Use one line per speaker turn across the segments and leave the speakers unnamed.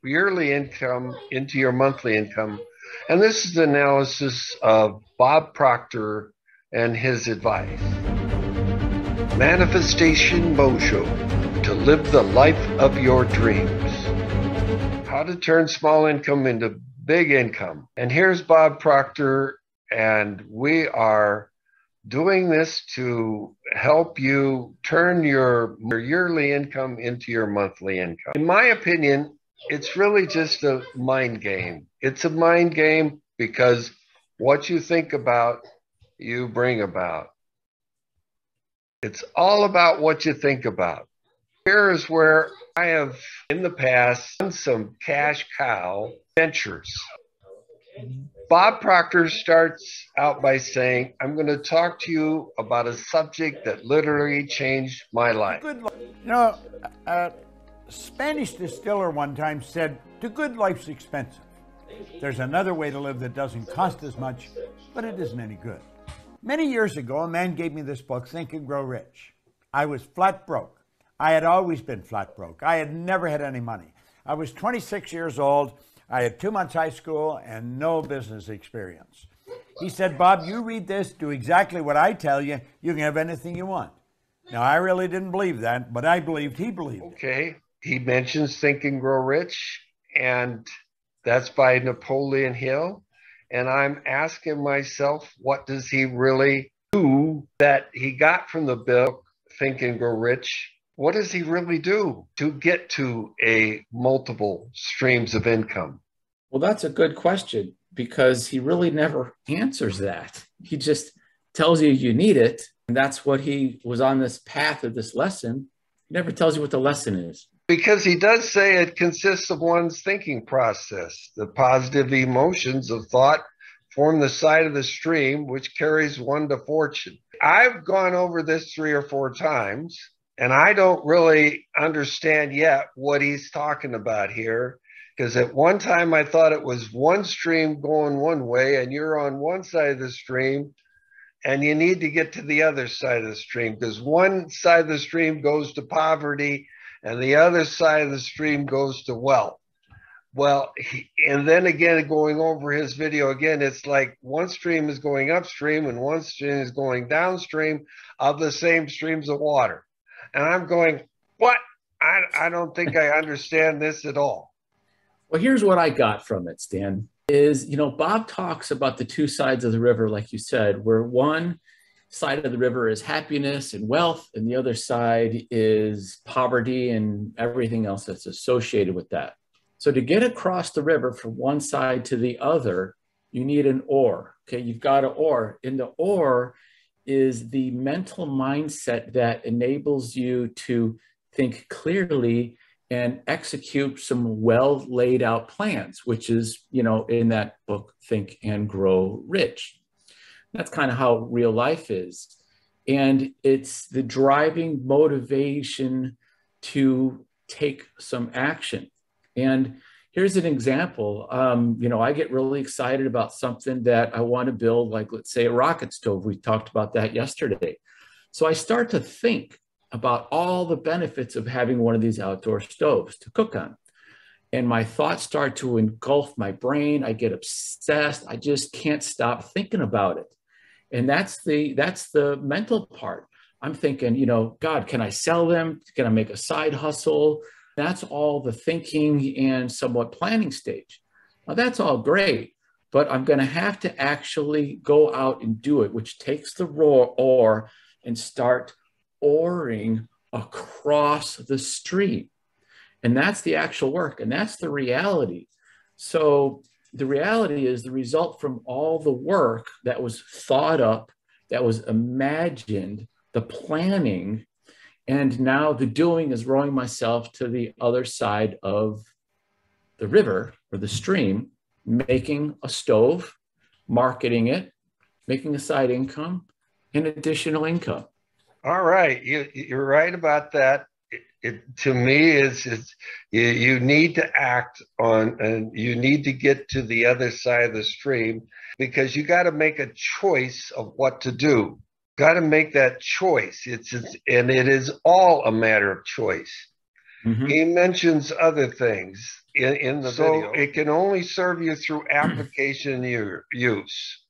yearly income into your monthly income. And this is analysis of Bob Proctor and his advice. Manifestation Mojo, to live the life of your dreams. How to turn small income into big income. And here's Bob Proctor, and we are doing this to help you turn your yearly income into your monthly income. In my opinion, it's really just a mind game. It's a mind game because what you think about, you bring about. It's all about what you think about. Here is where I have, in the past, done some cash cow ventures. Bob Proctor starts out by saying, I'm going to talk to you about a subject that literally changed my life.
A Spanish distiller one time said, "To good life's expensive. There's another way to live that doesn't cost as much, but it isn't any good." Many years ago, a man gave me this book, Think and Grow Rich. I was flat broke. I had always been flat broke. I had never had any money. I was 26 years old. I had 2 months high school and no business experience. He said, "Bob, you read this, do exactly what I tell you, you can have anything you want." Now, I really didn't believe that, but I believed he believed it.
Okay, he mentions Think and Grow Rich, and that's by Napoleon Hill. And I'm asking myself, what does he really do that he got from the book, Think and Grow Rich? What does he really do to get to a multiple streams of income?
Well, that's a good question because he really never answers that. He just tells you you need it. And that's what he was on this path of this lesson. He never tells you what the lesson is.
Because he does say it consists of one's thinking process. The positive emotions of thought form the side of the stream which carries one to fortune. I've gone over this 3 or 4 times. And I don't really understand yet what he's talking about here, because at one time I thought it was one stream going one way and you're on one side of the stream and you need to get to the other side of the stream, because one side of the stream goes to poverty and the other side of the stream goes to wealth. Well, and then again, going over his video again, it's like one stream is going upstream and one stream is going downstream of the same streams of water. And I'm going, what? I don't think I understand this at all.
Well, here's what I got from it, Stan, is, Bob talks about the 2 sides of the river, like you said, where one side of the river is happiness and wealth, and the other side is poverty and everything else that's associated with that. So to get across the river from one side to the other, you need an oar. Okay, you've got an oar. And the oar is the mental mindset that enables you to think clearly and execute some well laid out plans, which is, in that book, Think and Grow Rich. That's kind of how real life is. And it's the driving motivation to take some action. And here's an example. I get really excited about something that I want to build, like, let's say, a rocket stove. We talked about that yesterday. So I start to think about all the benefits of having one of these outdoor stoves to cook on. And my thoughts start to engulf my brain. I get obsessed. I just can't stop thinking about it. And that's the mental part. I'm thinking, God, can I sell them? Can I make a side hustle? That's all the thinking and somewhat planning stage. Now, that's all great, but I'm going to have to actually go out and do it, which takes the raw oar and start oaring across the stream. And that's the actual work, and that's the reality. So the reality is the result from all the work that was thought up, that was imagined, the planning, and now the doing is rowing myself to the other side of the river or the stream, making a stove, marketing it, making a side income, and additional income.
All right. You're right about that. To me, you need to act on, and you need to get to the other side of the stream, because you got to make a choice of what to do. Got to make that choice. And it is all a matter of choice. Mm-hmm. He mentions other things. in the video. It can only serve you through application use.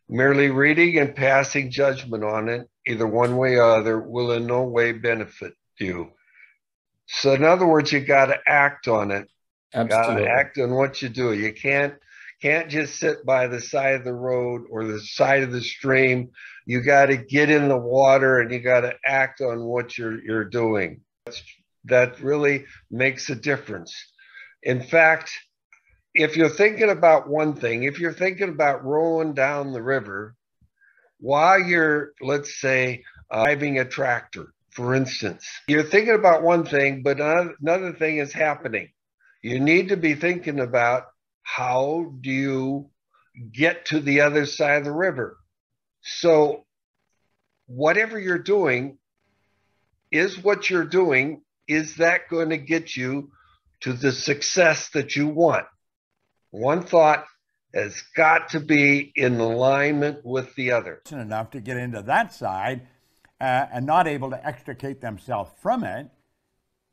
Merely reading and passing judgment on it, either one way or other, will in no way benefit you. So in other words, you got to act on it.
Absolutely.
Got to act on what you do. You can't just sit by the side of the road or the side of the stream. You got to get in the water and you got to act on what you're doing. That really makes a difference. In fact, if you're thinking about one thing, if you're thinking about rolling down the river while you're, let's say, driving a tractor, for instance, you're thinking about one thing, but another thing is happening. You need to be thinking about, how do you get to the other side of the river? So whatever you're doing, is what you're doing, is that going to get you to the success that you want? One thought has got to be in alignment with the other.
Enough to get into that side and not able to extricate themselves from it,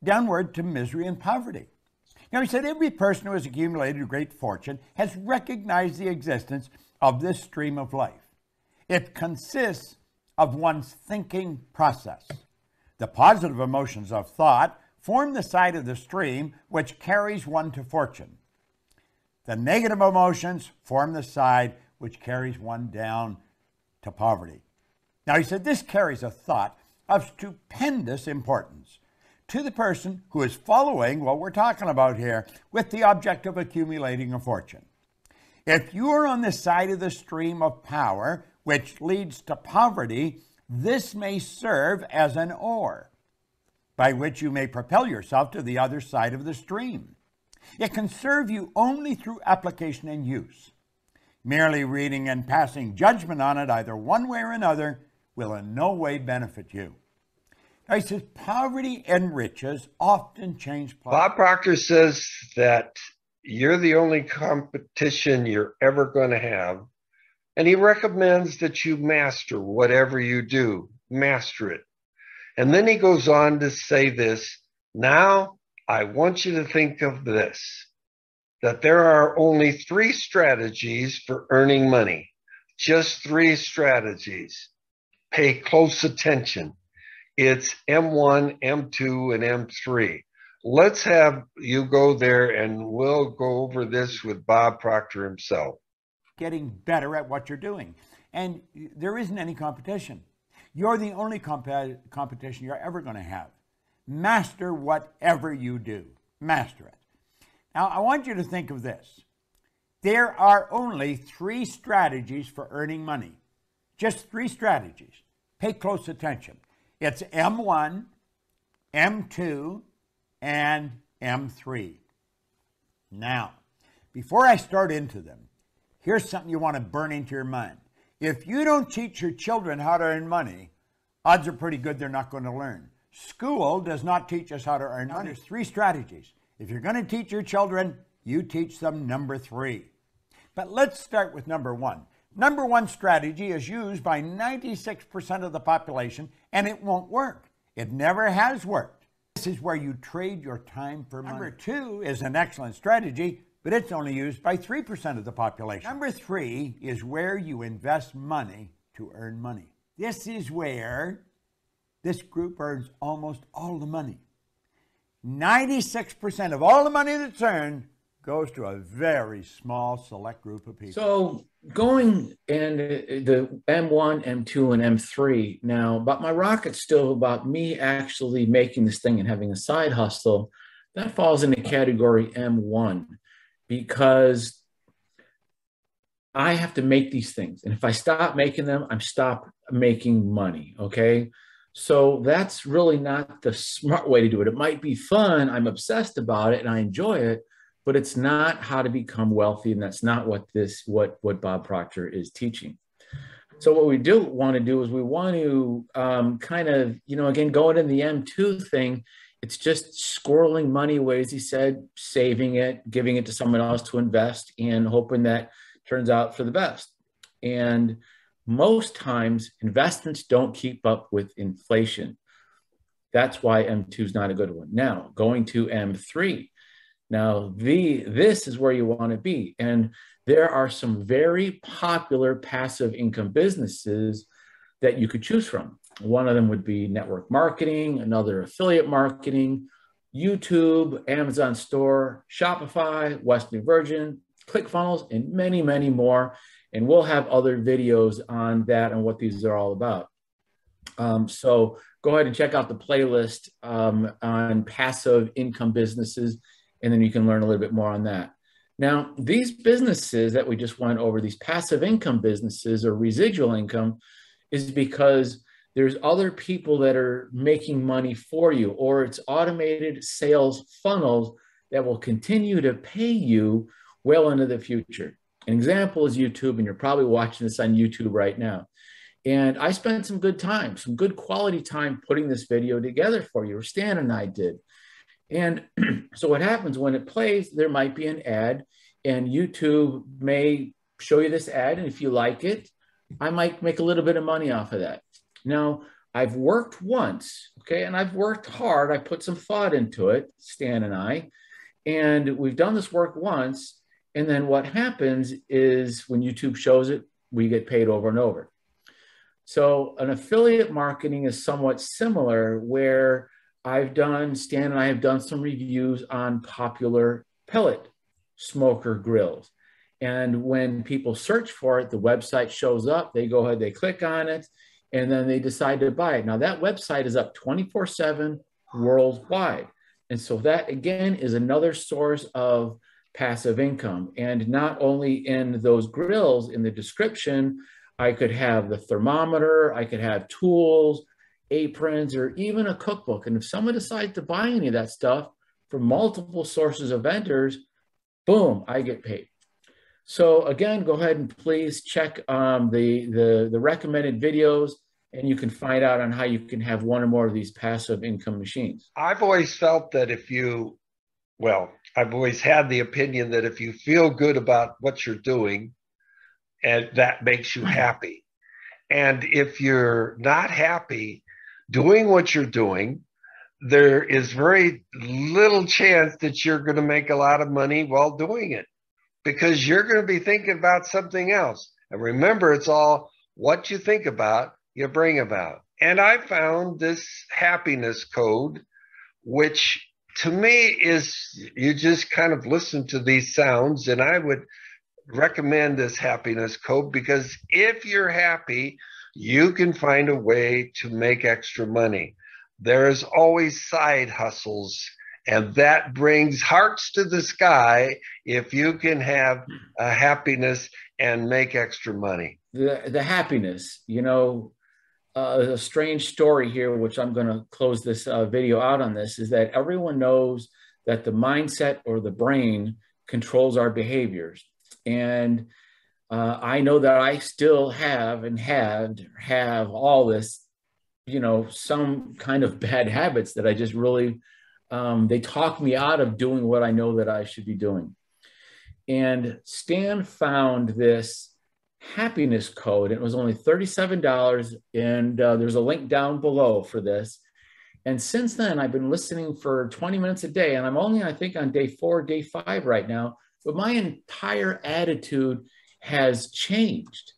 downward to misery and poverty. Now, he said every person who has accumulated great fortune has recognized the existence of this stream of life. It consists of one's thinking process. The positive emotions of thought form the side of the stream which carries one to fortune. The negative emotions form the side which carries one down to poverty. Now, he said this carries a thought of stupendous importance to the person who is following what we're talking about here with the object of accumulating a fortune. If you are on the side of the stream of power, which leads to poverty, this may serve as an oar by which you may propel yourself to the other side of the stream. It can serve you only through application and use. Merely reading and passing judgment on it, either one way or another, will in no way benefit you. Now, he says poverty and riches often change plans.
Bob Proctor says that you're the only competition you're ever going to have. And he recommends that you master whatever you do, master it. And then he goes on to say this, now I want you to think of this, that there are only 3 strategies for earning money, just 3 strategies. Pay close attention. It's M1, M2, and M3. Let's have you go there and we'll go over this with Bob Proctor himself.
Getting better at what you're doing. And there isn't any competition. You're the only competition you're ever going to have. Master whatever you do. Master it. Now, I want you to think of this. There are only 3 strategies for earning money. Just 3 strategies. Pay close attention. It's M1, M2, and M3. Now, before I start into them, here's something you want to burn into your mind. If you don't teach your children how to earn money, odds are pretty good they're not going to learn. School does not teach us how to earn money. There's 3 strategies. If you're going to teach your children, you teach them number 3. But let's start with number 1. Number 1 strategy is used by 96% of the population, and it won't work. It never has worked. This is where you trade your time for money. Number 2 is an excellent strategy, but it's only used by 3% of the population. Number 3 is where you invest money to earn money. This is where this group earns almost all the money. 96% of all the money that's earned goes to a very small select group of people.
So going and the M1, M2, and M3 now, but my rocket's still about me actually making this thing and having a side hustle. That falls in the category M1 because I have to make these things. And if I stop making them, I'm stop making money, okay? So that's really not the smart way to do it. It might be fun. I'm obsessed about it and I enjoy it, but it's not how to become wealthy. And that's not what what Bob Proctor is teaching. So what we do want to do is we want to kind of, again, going in the M2 thing, it's just squirreling money away, as he said, saving it, giving it to someone else to invest and hoping that turns out for the best. And most times investments don't keep up with inflation. That's why M2 is not a good one. Now, going to M3. Now, this is where you want to be. And there are some very popular passive income businesses that you could choose from. One of them would be network marketing, another affiliate marketing, YouTube, Amazon Store, Shopify, Western Virgin, ClickFunnels, and many, many more. And we'll have other videos on that and what these are all about. So go ahead and check out the playlist on passive income businesses, and then you can learn a little bit more on that. Now, these businesses that we just went over, these passive income businesses or residual income, is because there's other people that are making money for you, or it's automated sales funnels that will continue to pay you well into the future. An example is YouTube, and you're probably watching this on YouTube right now. And I spent some good time, some good quality time putting this video together for you, or Stan and I did. And so what happens when it plays, there might be an ad, and YouTube may show you this ad. And if you like it, I might make a little bit of money off of that. Now, I've worked once, okay, and I've worked hard. I put some thought into it, Stan and I, and we've done this work once. And then what happens is when YouTube shows it, we get paid over and over. So an affiliate marketing is somewhat similar, where Stan and I have done some reviews on popular pellet smoker grills. And when people search for it, the website shows up, they go ahead, they click on it, and then they decide to buy it. Now that website is up 24/7 worldwide. And so that again is another source of passive income. And not only in those grills, in the description, I could have the thermometer, I could have tools, aprons, or even a cookbook. And if someone decides to buy any of that stuff from multiple sources of vendors, boom, I get paid. So again, go ahead and please check the recommended videos, and you can find out on how you can have one or more of these passive income machines.
I've always felt that I've always had the opinion that if you feel good about what you're doing, and that makes you happy. And if you're not happy doing what you're doing, there is very little chance that you're going to make a lot of money while doing it, because you're going to be thinking about something else. And remember, it's all what you think about, you bring about. And I found this happiness code, which to me is, you just kind of listen to these sounds, and I would recommend this happiness code, because if you're happy, you can find a way to make extra money. There's always side hustles, and that brings hearts to the sky if you can have a happiness and make extra money.
The happiness, a strange story here, which I'm going to close this video out on this, is that everyone knows that the mindset or the brain controls our behaviors. And I know that I still have all this, some kind of bad habits that I just really, they talk me out of doing what I know that I should be doing. And Stan found this happiness code. It was only $37, and there's a link down below for this. And since then, I've been listening for 20 minutes a day, and I'm only, I think, on day 4, day 5 right now. But my entire attitude has changed.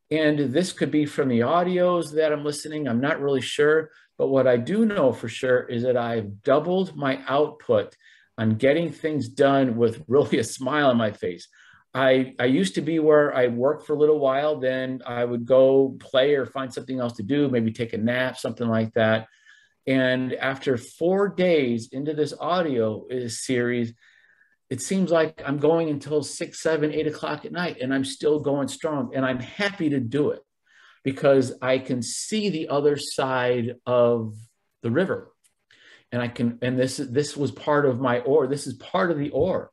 And this could be from the audios that I'm listening. I'm not really sure. But what I do know for sure is that I've doubled my output on getting things done with really a smile on my face. I used to be where I worked for a little while, then I would go play or find something else to do, maybe take a nap, something like that. And after 4 days into this audio series, it seems like I'm going until 6, 7, 8 o'clock at night, and I'm still going strong. And I'm happy to do it because I can see the other side of the river. And this was part of my ore. This is part of the ore.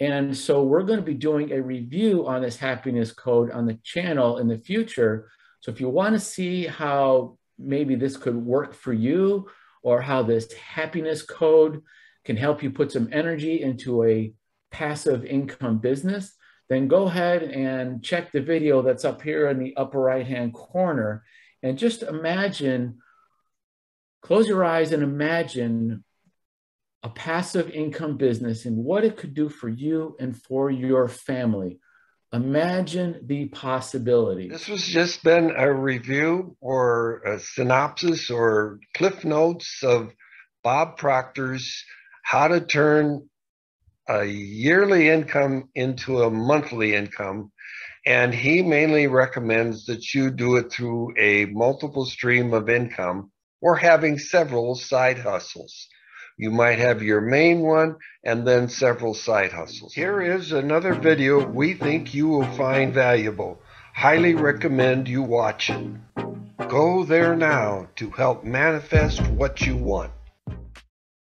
And so we're going to be doing a review on this happiness code on the channel in the future. So if you want to see how maybe this could work for you, or how this happiness code can help you put some energy into a passive income business, then go ahead and check the video that's up here in the upper right-hand corner. And just imagine, close your eyes and imagine a passive income business and what it could do for you and for your family. Imagine the possibilities.
This was just been a review or a synopsis or cliff notes of Bob Proctor's How to Turn a Yearly Income into a Monthly Income. And he mainly recommends that you do it through a multiple stream of income or having several side hustles. You might have your main one and then several side hustles. Here is another video we think you will find valuable. Highly recommend you watch it. Go there now to help manifest what you want.